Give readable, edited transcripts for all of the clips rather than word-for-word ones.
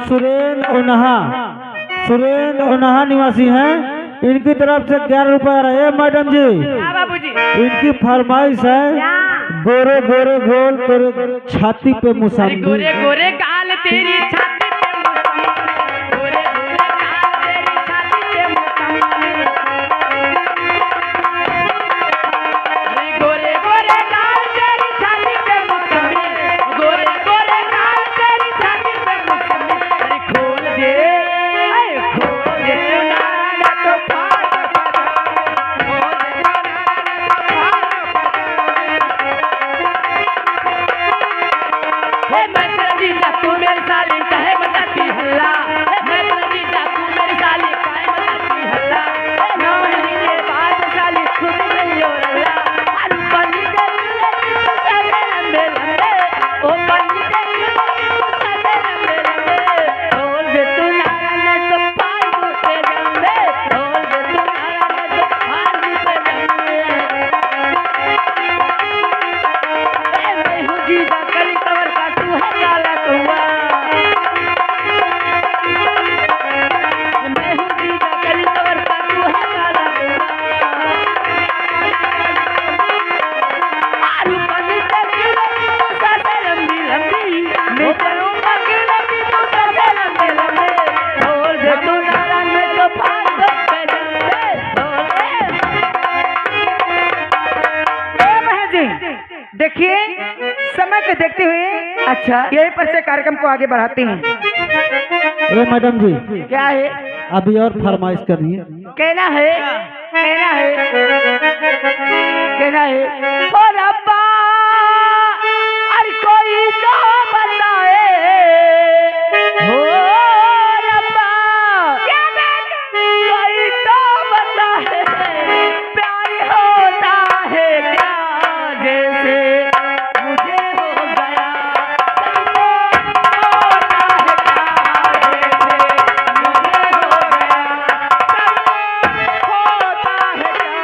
सुरेंद्र उन्हा निवासी हैं। इनकी तरफ से 11 रुपए आ रहे हैं। मैडम जी बाबूजी इनकी फरमाइश है गोरे गोरे गोल तेरे छाती पे मुसम्मी। गोरे गोरे गाल तेरी छाती पे मुसम्मी, गोरे गोरे गाल तेरी छाती पे मुसम्मी, गोरे गोरे गाल तेरी छाती पे मुसम्मी, गोरे गोरे गाल तेरी छाती पे मुसम्मी। अरे खोल दे नारा तो फाड़ मैं तेरा जीजा तू मेरी साली काहे मचाती हल्ला, मैं तेरा जीजा तू मेरी साली काहे मचाती हल्ला, 9 महीने बाद साली खुद गई और अल्लाह। अरे बनी दे तू साले लंबे लंबे, ओ बनी दे तू साले लंबे लंबे, खोल दे तू नारा नहीं तो फाड़ दूँ तेरे लंबे, खोल दे तू नारा नहीं तो फाड़ दूँ तेरे लंबे। मैं हूँ जीजा कली कवर का तू है काला कौआ, मैं हूँ जीजा कली कवर का तू है काला कौआ। आलू पनीर तेरी तू साथे लंबी लंबी, मैं चलूँगा कि लंबी तू साथे लंबे लंबे, खोल दे तू नारा में तो फाड़ दो तेरे लंबे। देखिए समय को देखते हुए अच्छा यही पर से कार्यक्रम को आगे बढ़ाते हैं। ए मैडम जी क्या है अभी और फरमाइश करिए। कहना है कहना है कहना है ओ रब्बा अरे कोई तो बताए हो रब्बा, क्या बात कोई तो बताए प्यार होता है क्या जैसे मुझे हो गया, होता है क्या जैसे मुझे हो गया, होता है क्या।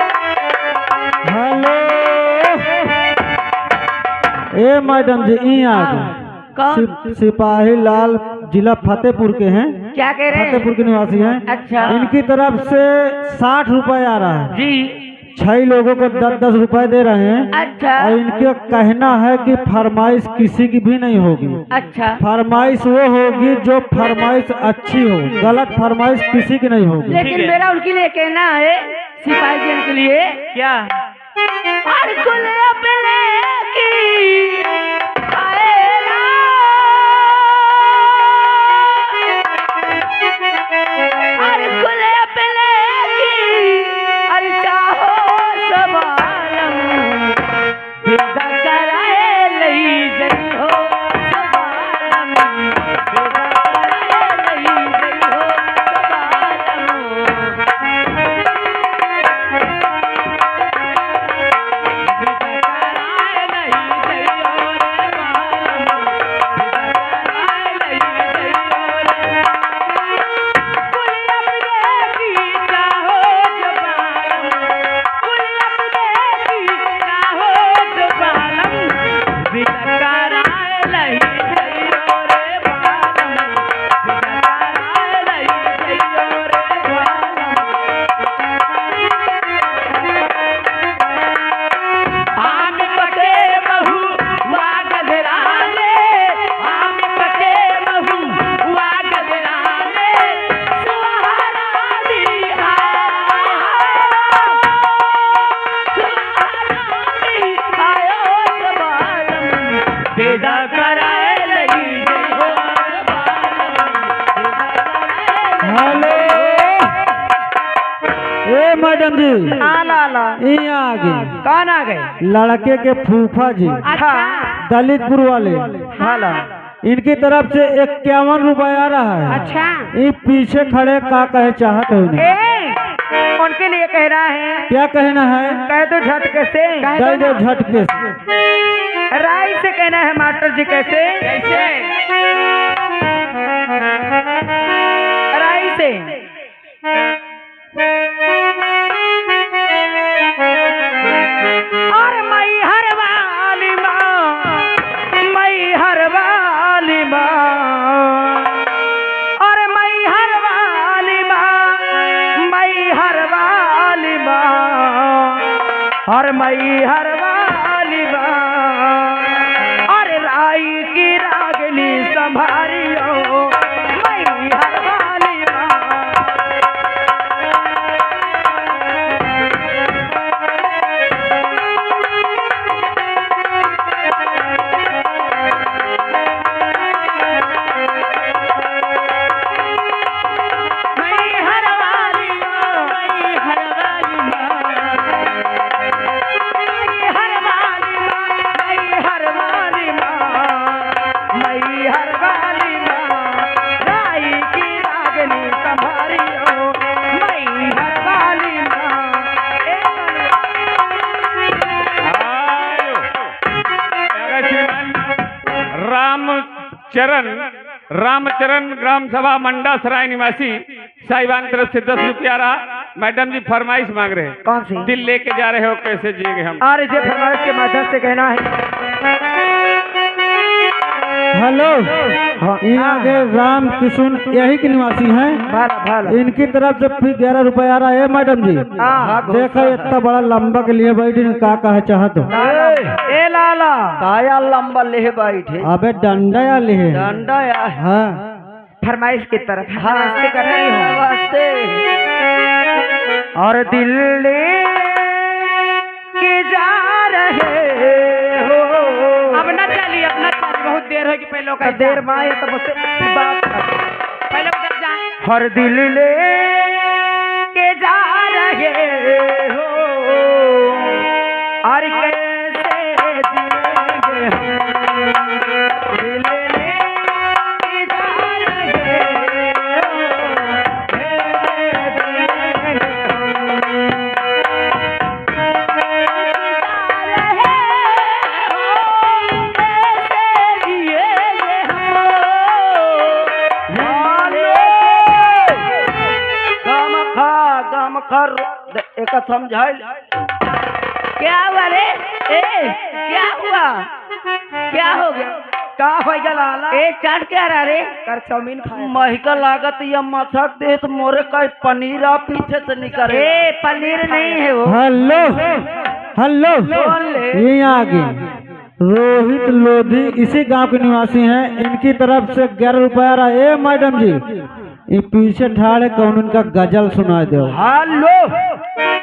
हेलो ए मैडम जी यहाँ आ गए। कौन? सिपाही लाल जिला फतेहपुर के हैं। क्या कह रहे हैं? फतेहपुर के निवासी हैं। अच्छा। इनकी तरफ से 60 रुपए आ रहा है। जी 6 लोगों को 10-10 रुपए दे रहे हैं। अच्छा और इनका कहना है कि फरमाइश किसी की भी नहीं होगी। अच्छा फरमाइश वो होगी जो फरमाइश अच्छी हो, गलत फरमाइश किसी की नहीं होगी। लेकिन मेरा उनके लिए कहना है सिपाही जी के लिए क्या हर कुल अपने की आएगा, हर कुल अपने की हर चाहो सवालम बेदा कराए लई गई हो सवालम, बेदा कराए लई गई हो बेदा कराए लगी हेलो ए मैडम जी आला आला यहाँ आ गए। कौन आ गए? लड़के के फूफा जी अच्छा दलितपुर वाले, हाला इनकी तरफ से 51 रुपए आ रहा है। अच्छा ये पीछे खड़े का कहे चाहत है उन्हें। उनके लिए कह रहा है, क्या कहना है? कह दो झटके से, दे दो झटके से। राय से कहना है मास्टर जी। कैसे कैसे राय से और मई हर वाली माँ, मई हर वाली माँ हर मई हर वाली माँ और राई की रागनी संभारियो मई हर वाली माँ। रामचरण ग्राम सभा मंडा सराय निवासी साहिबान तरफ से 10 रुपया रहा। मैडम जी फरमाइश मांग रहे हैं। कौन सी? दिल लेके जा रहे हो, कैसे जिएंगे हम? अरे जे फरमाइश के माध्यम से कहना है। हेलो, ये आगे राम किशुन यही के निवासी हैं। भाला भाला इनकी तरफ से फिर 11 रुपया आ रहा है मैडम जी। देखो इतना बड़ा लंबा के लिए बैठी का कहा चाहत हो। ए लाला काया लंबा ले बैठे। अबे डंडा या ले डंडा या हाँ फरमाइश की तरफ नमस्ते कर रही हूँ। नमस्ते। और दिल्ली के जा रहे हो। अब न चली, अब न चली, बहुत देर होगी। पहले का देर माए तो मुझसे बात कर। पहले उधर जा। हर दिल ले के जा रहे हो और कैसे जिएंगे हम। दिल ले के जा रहे हो, कैसे जिएंगे एक समझाई। क्या हुआ रे? क्या हुआ? क्या हो गया? का होगा लाला? चाट क्या रहा रे? कर चाउमीन खाए। महका लागत या मसक दे तो मोरे का पनीर आ पीछे से निकले। पनीर नहीं है वो। हेलो हेलो, ये आगे रोहित लोधी इसी गांव के निवासी हैं। इनकी तरफ से 11 रुपया आ रहा है। ए मैडम जी, ये पीछे ठाड़े कौन उनका गजल सुना दो। हेलो,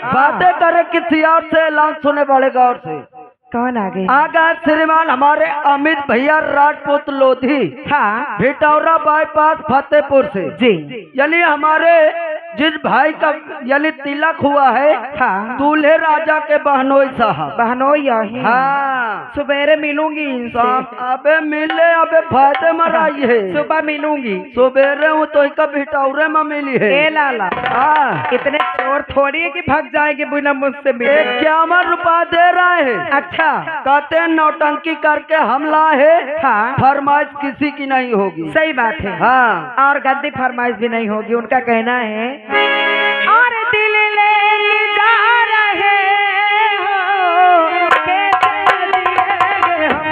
बातें करे किसी और से, ऐलान सुने वाले गौर से। कौन आगे? आगे श्रीमान हमारे अमित भैया राजपूत लोधी। हाँ, भिटौरा बाईपास फतेहपुर से जी। यानी हमारे जिस भाई का यानी तिलक हुआ है, हाँ, दूल्हे राजा के बहनोई साहब। बहनोई? हाँ, सवेरे मिलूंगी इनसे। अबे मिले, अबे फायदे मराई है। सुबह मिलूंगी। सवेरे हूँ तो इसका भिटौरे में मिली है। ए लाला, हाँ, इतने चोर थोड़ी है कि भाग जाएंगे बिना मुझसे मिले। 51 रुपया दे रहे हैं। अच्छा, कहते हैं नौटंकी करके हमला है। हाँ, फरमाइश किसी की नहीं होगी। सही बात है। हाँ, और गद्दी फरमाइश भी नहीं होगी। उनका कहना है और दिल ले जा रहे हो, कैसे जिएंगे हम।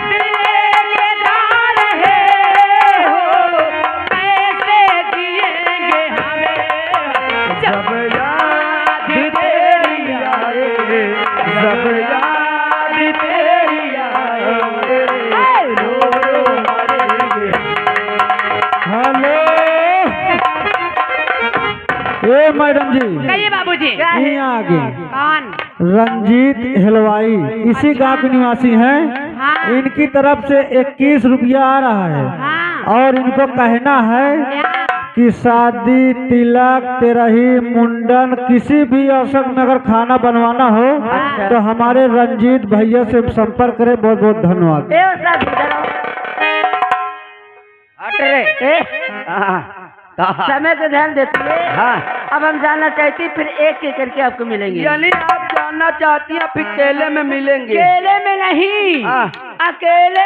दिल ले जा रहे हो, कैसे जिएंगे हमें। जब याद तेरी आए, जब याद तेरी आए, रो रो मरेंगे। हेलो, ए मैडम जी, कहिए बाबूजी। ये आगे कौन? रंजीत हलवाई इसी गांव के निवासी हैं। हाँ। इनकी तरफ से 21 रुपया आ रहा है। हाँ। और इनको कहना है कि शादी, तिलक, तेरही, मुंडन किसी भी अवसर में अगर खाना बनवाना हो तो हमारे रंजीत भैया से संपर्क करें। बहुत बहुत धन्यवाद। समय का ध्यान देती है। हाँ, अब हम जानना चाहती, फिर एक एक करके आपको मिलेंगे। यानी आप जानना चाहती हैं फिर केले में मिलेंगे? केले में नहीं, हाँ। अकेले